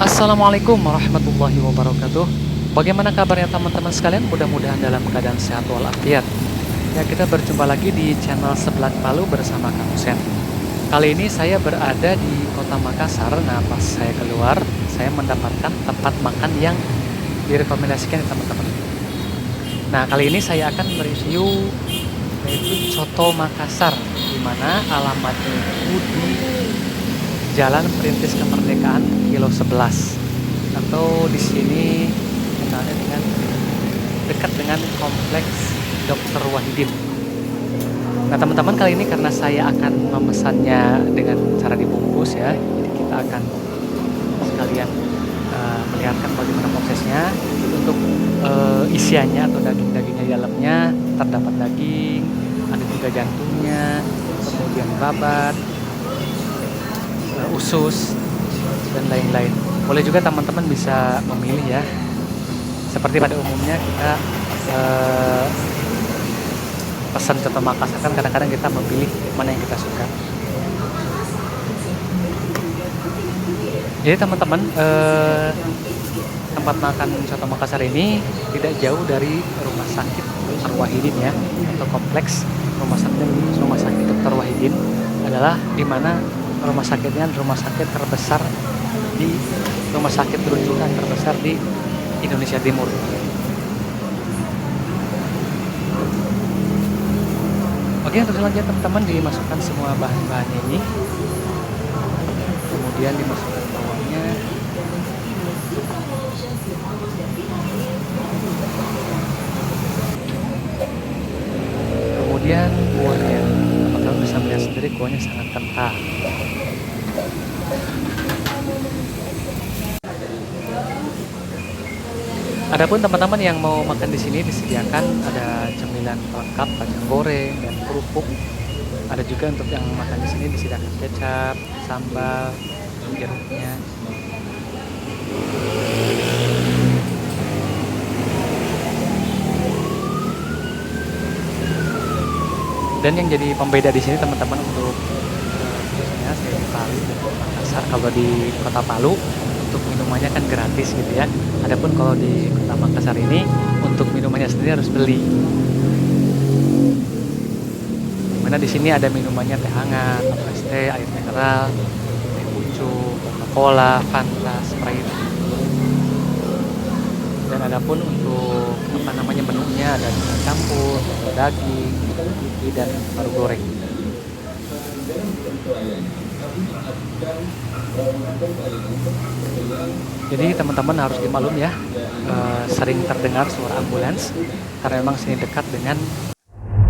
Assalamualaikum warahmatullahi wabarakatuh. Bagaimana kabarnya teman-teman sekalian? Mudah-mudahan dalam keadaan sehat walafiat. Ya, kita berjumpa lagi di channel Seblak Palu bersama Kang Husen. Kali ini saya berada di Kota Makassar. Nah, pas saya keluar, saya mendapatkan tempat makan yang direkomendasikan ya, teman-teman. Nah, kali ini saya akan mereview yaitu Coto Makassar, di mana alamatnya itu di Jalan Perintis Kemerdekaan Kilo 11, atau di sini kenalnya dengan dekat dengan kompleks Dr. Wahidin. Nah, teman-teman, kali ini karena saya akan memesannya dengan cara dibungkus ya, jadi kita akan sekalian melihatkan bagaimana prosesnya. Untuk isiannya atau daging-dagingnya di dalamnya terdapat daging, ada juga jantungnya, kemudian babat, usus, dan lain-lain. Boleh juga teman-teman bisa memilih ya. Seperti pada umumnya kita pesan coto Makassar kan kadang-kadang kita memilih mana yang kita suka. Jadi teman-teman, tempat makan coto Makassar ini tidak jauh dari rumah sakit Dr. Wahidin ya, atau kompleks rumah sakit Dr. Wahidin adalah di mana rumah sakitnya rumah sakit terbesar di rumah sakit rujukan terbesar di Indonesia Timur. Oke, untuk selanjutnya teman-teman dimasukkan semua bahan-bahannya ini, kemudian dimasukkan bawangnya, kemudian kuahnya. Teman-teman bisa melihat sendiri kuahnya sangat kental. Adapun teman-teman yang mau makan di sini disediakan ada cemilan pelengkap, kacang goreng dan kerupuk. Ada juga untuk yang makan di sini disediakan kecap, sambal, jeruknya. Dan yang jadi pembeda di sini teman-teman, untuk biasanya saya di Palu dan Makassar, kalau di Kota Palu untuk minumannya kan gratis gitu ya. Adapun kalau di Kota Makassar ini untuk minumannya sendiri harus beli. Dimana di sini ada minumannya teh hangat, es teh, air mineral, teh pucuk, Coca-Cola, Fanta, Sprite. Dan adapun untuk menunya ada campur, daging, ikan, dan paru goreng. Jadi teman-teman harus dimaklum ya, sering terdengar suara ambulans karena memang sini dekat dengan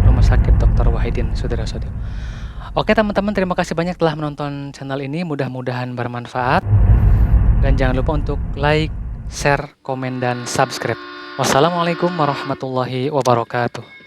rumah sakit Dr. Wahidin, saudara-saudara. Oke teman-teman, terima kasih banyak telah menonton channel ini, mudah-mudahan bermanfaat. Dan jangan lupa untuk like, share, komen, dan subscribe. Wassalamualaikum warahmatullahi wabarakatuh.